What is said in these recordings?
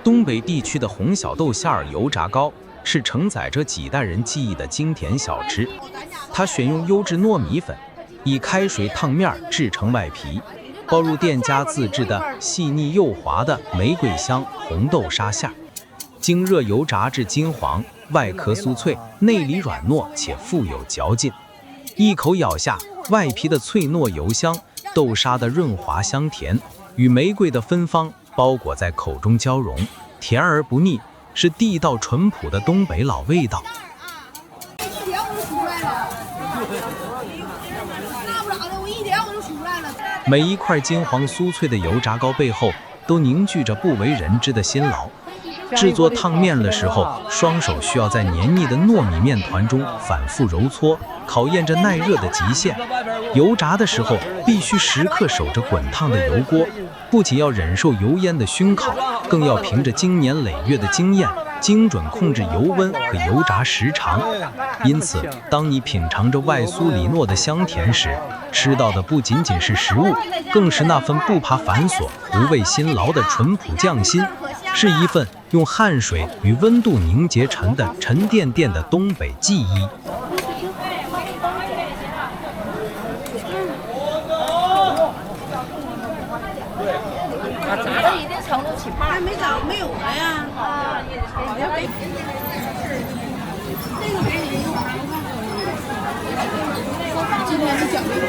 东北地区的红小豆馅儿油炸糕是承载着几代人记忆的经典小吃。它选用优质糯米粉，以开水烫面制成外皮，包入店家自制的细腻又滑的玫瑰香红豆沙馅儿，经热油炸至金黄，外壳酥脆，内里软糯且富有嚼劲。一口咬下，外皮的脆糯油香，豆沙的润滑香甜，与玫瑰的芬芳包裹在口中交融，甜而不腻，是地道淳朴的东北老味道。每一块金黄酥脆的油炸糕背后，都凝聚着不为人知的辛劳。制作烫面的时候，双手需要在黏腻的糯米面团中反复揉搓，考验着耐热的极限。油炸的时候，必须时刻守着滚烫的油锅，不仅要忍受油烟的熏烤，更要凭着经年累月的经验，精准控制油温和油炸时长。因此，当你品尝着外酥里糯的香甜时，吃到的不仅仅是食物，更是那份不怕繁琐、不畏辛劳的淳朴匠心，是一份用汗水与温度凝结成的沉甸甸的东北记忆。这一定程度起泡，还没找没有了呀。啊，这个给你，今天是讲这个。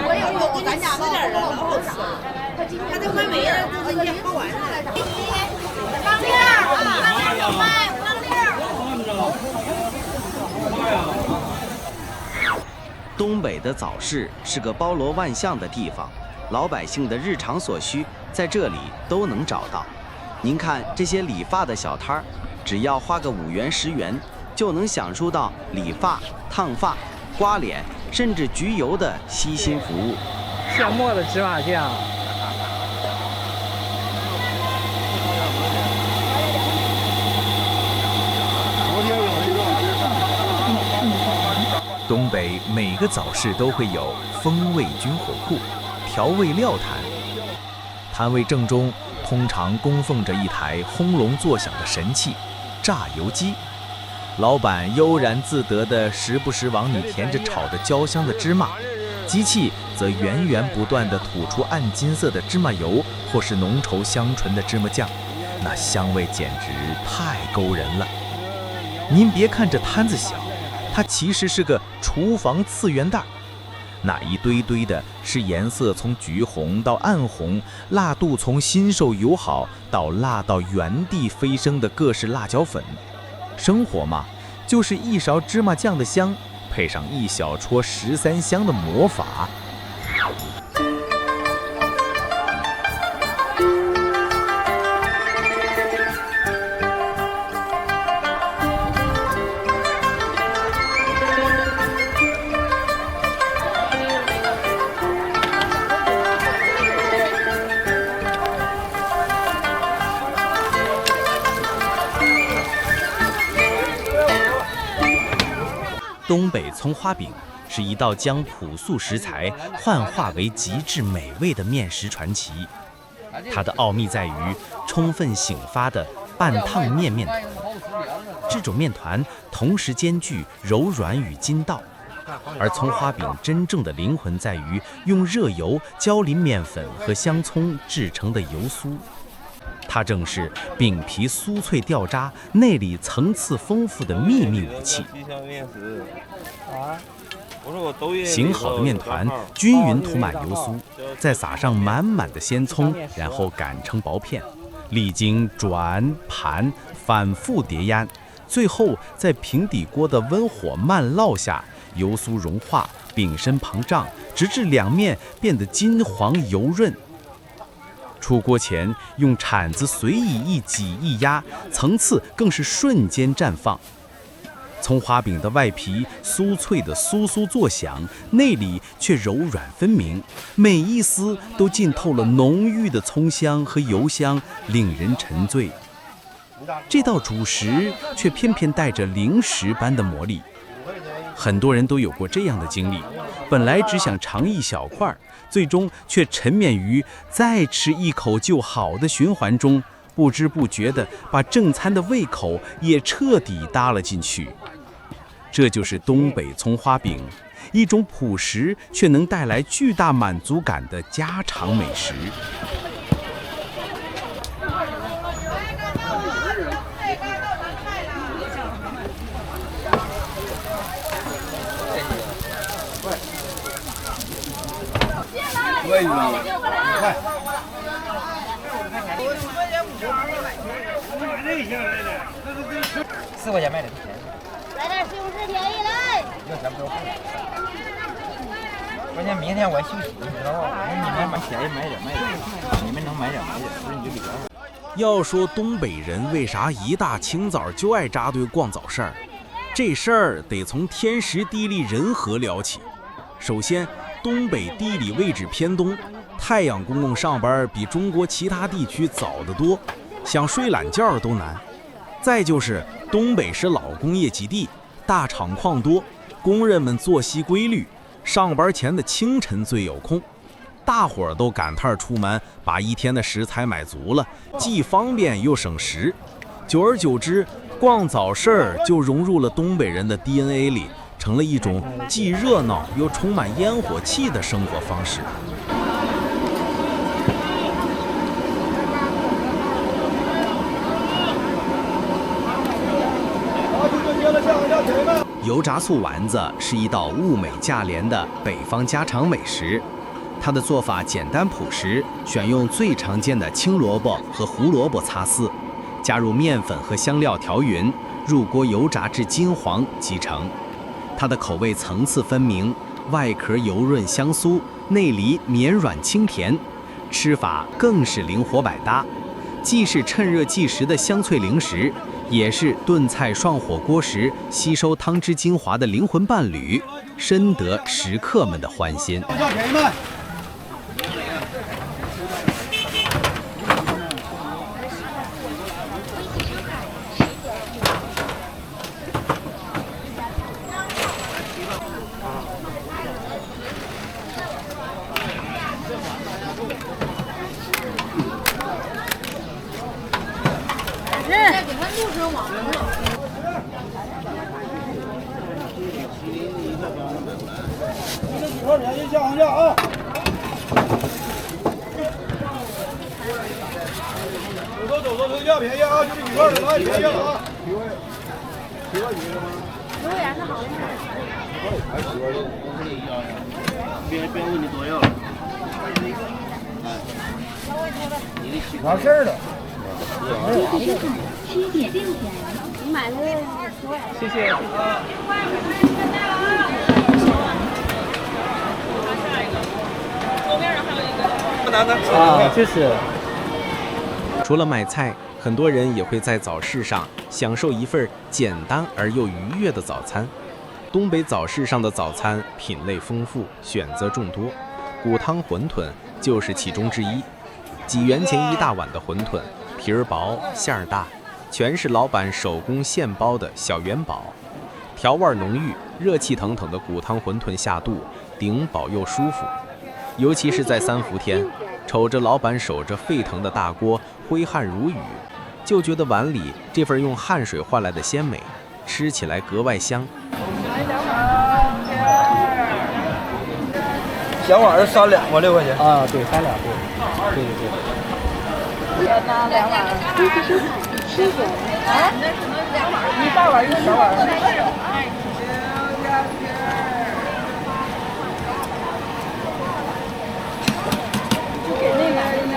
我有咱家吃点了，好吃。他这快没了，这已经喝完了。放粒儿啊，放粒儿有卖，放粒儿。东北的早市是个包罗万象的地方。老百姓的日常所需在这里都能找到。您看这些理发的小摊儿，只要花个5元10元，就能享受到理发、烫发、刮脸，甚至焗油的悉心服务。现磨的芝麻酱。东北每个早市都会有风味军火库、调味料摊，摊位正中通常供奉着一台轰隆作响的神器——榨油机。老板悠然自得地时不时往里填着炒得焦香的芝麻，机器则源源不断地吐出暗金色的芝麻油或是浓稠香醇的芝麻酱，那香味简直太勾人了。您别看这摊子小，它其实是个厨房次元袋，那一堆堆的是颜色从橘红到暗红，辣度从新瘦友好到辣到原地飞升的各式辣椒粉。生活嘛，就是一勺芝麻酱的香，配上一小撮13香的魔法。东北葱花饼是一道将朴素食材幻化为极致美味的面食传奇。它的奥秘在于充分醒发的半烫面团，这种面团同时兼具柔软与筋道。而葱花饼真正的灵魂在于用热油浇淋面粉和香葱制成的油酥。它正是饼皮酥脆掉渣、内里层次丰富的秘密武器。醒好的面团均匀涂满油酥，再撒上满满的鲜葱，然后擀成薄片，历经转盘反复叠压，最后在平底锅的温火慢烙下，油酥融化，饼身膨胀，直至两面变得金黄油润。出锅前用铲子随意一挤一压，层次更是瞬间绽放。葱花饼的外皮酥脆的酥酥作响，内里却柔软分明，每一丝都浸透了浓郁的葱香和油香，令人沉醉。这道主食却偏偏带着零食般的魔力。很多人都有过这样的经历，本来只想尝一小块，最终却沉湎于再吃一口就好的循环中，不知不觉地把正餐的胃口也彻底搭了进去。这就是东北葱花饼，一种朴实却能带来巨大满足感的家常美食。4块钱卖的。来点西红柿便宜来。要钱不要付。关键明天我休息，你知道吧？你们买便宜买点，你们能买点，不是你就里边。要说东北人为啥一大清早就爱扎堆逛早市儿，这事儿得从天时地利人和聊起。首先，东北地理位置偏东，太阳公公上班比中国其他地区早得多，想睡懒觉都难。再就是东北是老工业基地，大厂矿多，工人们作息规律，上班前的清晨最有空，大伙儿都赶趟出门，把一天的食材买足了，既方便又省时。久而久之，逛早市儿就融入了东北人的 DNA 里，成了一种既热闹又充满烟火气的生活方式。油炸醋丸子是一道物美价廉的北方家常美食，它的做法简单朴实，选用最常见的青萝卜和胡萝卜擦丝，加入面粉和香料调匀，入锅油炸至金黄即成。它的口味层次分明，外壳油润香酥，内里绵软清甜，吃法更是灵活百搭，既是趁热即食的香脆零食，也是炖菜涮火锅时吸收汤汁精华的灵魂伴侣，深得食客们的欢心。走，特价便宜啊！就这几块的，来便宜了啊！10块钱吗？10块钱是好的。别问你多要了。完事儿了。7点6点，你买了10块。谢谢。不难的啊，就是。除了买菜，很多人也会在早市上享受一份简单而又愉悦的早餐。东北早市上的早餐品类丰富，选择众多，骨汤馄饨就是其中之一。几元钱一大碗的馄饨，皮儿薄，馅儿大，全是老板手工现包的小元宝，调味浓郁，热气腾腾的骨汤馄饨下肚，顶饱又舒服。尤其是在3伏天，瞅着老板守着沸腾的大锅，挥汗如雨，就觉得碗里这份用汗水换来的鲜美，吃起来格外香。小碗是3两吧，6块钱啊，对，3两，对。那2碗，7九。啊？一大碗一小碗。给那买2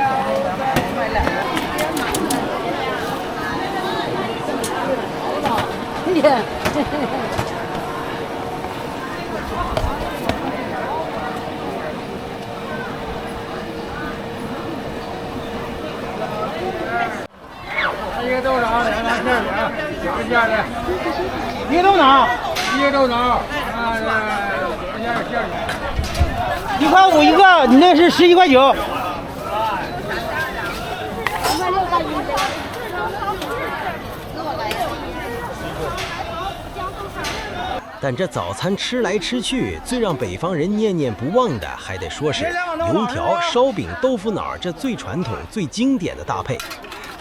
个。一个豆脑，2个馅饼，9个馅的。一个豆脑，1个豆脑，9个馅饼。1块5一个，你那是11块9。但这早餐吃来吃去，最让北方人念念不忘的，还得说是油条、烧饼、豆腐脑这最传统、最经典的搭配。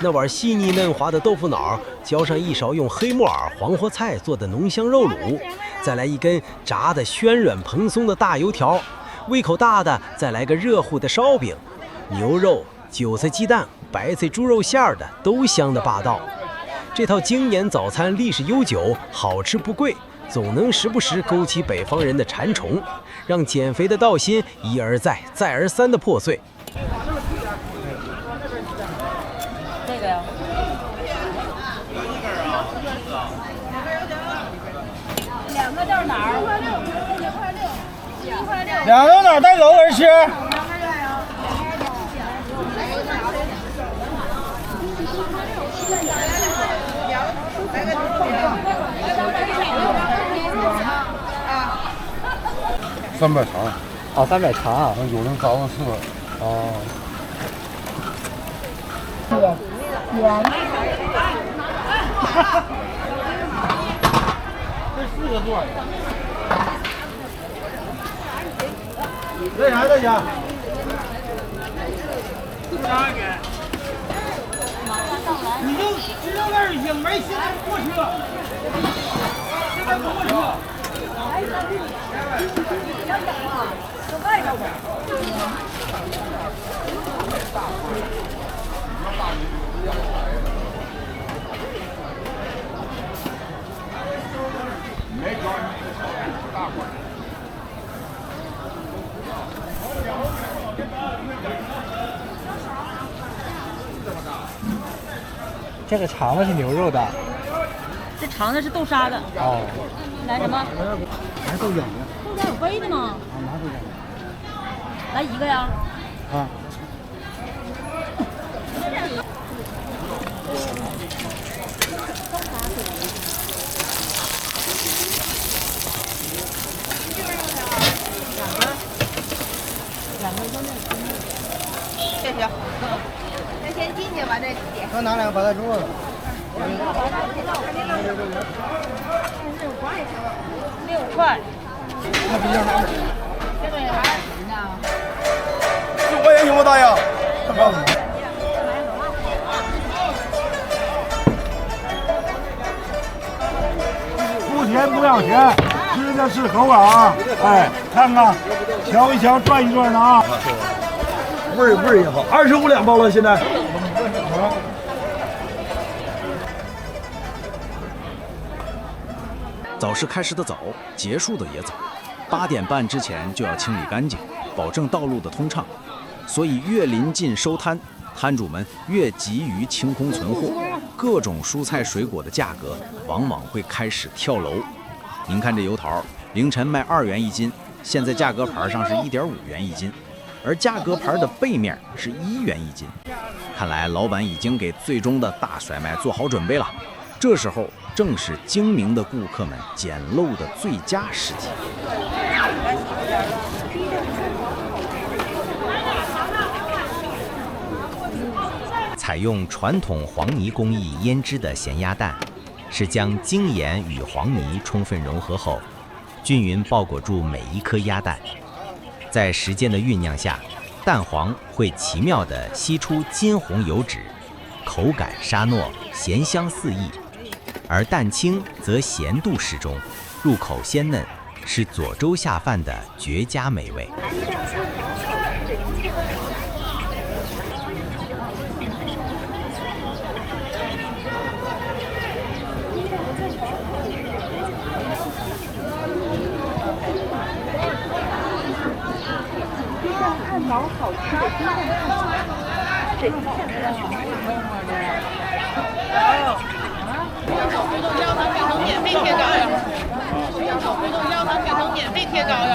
那碗细腻嫩滑的豆腐脑，浇上一勺用黑木耳、黄花菜做的浓香肉卤，再来一根炸得暄软蓬松的大油条，胃口大的再来个热乎的烧饼，牛肉、韭菜鸡蛋、白菜猪肉馅儿的都香得霸道。这套经典早餐历史悠久，好吃不贵，总能时不时勾起北方人的馋虫，让减肥的道心一而再、再而三的破碎。这个呀。两个豆脑，1.6，两个豆脑带狗人吃。300肠。哦，300肠啊。有人早上吃。哦。这4个座。这啥这家？你就知道那儿已经没现在不过车，现在不过车。这个肠子是牛肉的，这肠子是豆沙的。哦。来什么？来豆浆。豆浆有杯的吗？啊，拿豆浆。来1个呀。啊。这行。那先进去吧，这点。那拿2个把它桌子。6块。那比较少。这个也还行呢。10块钱行吗，大爷？不甜不要钱，吃的是口感啊！哎，看看，瞧一瞧，转一转的啊！味儿也好，25两包了，现在。早市开始的早，结束的也早，8点半之前就要清理干净，保证道路的通畅。所以越临近收摊，摊主们越急于清空存货，各种蔬菜水果的价格往往会开始跳楼。您看这油桃，凌晨卖2元1斤，现在价格牌上是1.5元1斤，而价格牌的背面是1元1斤。看来老板已经给最终的大甩卖做好准备了。这时候正是精明的顾客们捡漏的最佳时机。采用传统黄泥工艺腌制的咸鸭蛋，是将精盐与黄泥充分融合后，均匀包裹住每一颗鸭蛋。在时间的酝酿下，蛋黄会奇妙地吸出金红油脂，口感沙糯，咸香四溢；而蛋清则咸度适中，入口鲜嫩，是左粥下饭的绝佳美味。按毛好吃的鸡蛋这个手推动腰糖改成免费贴膏药，手推动腰糖改成免费贴膏药。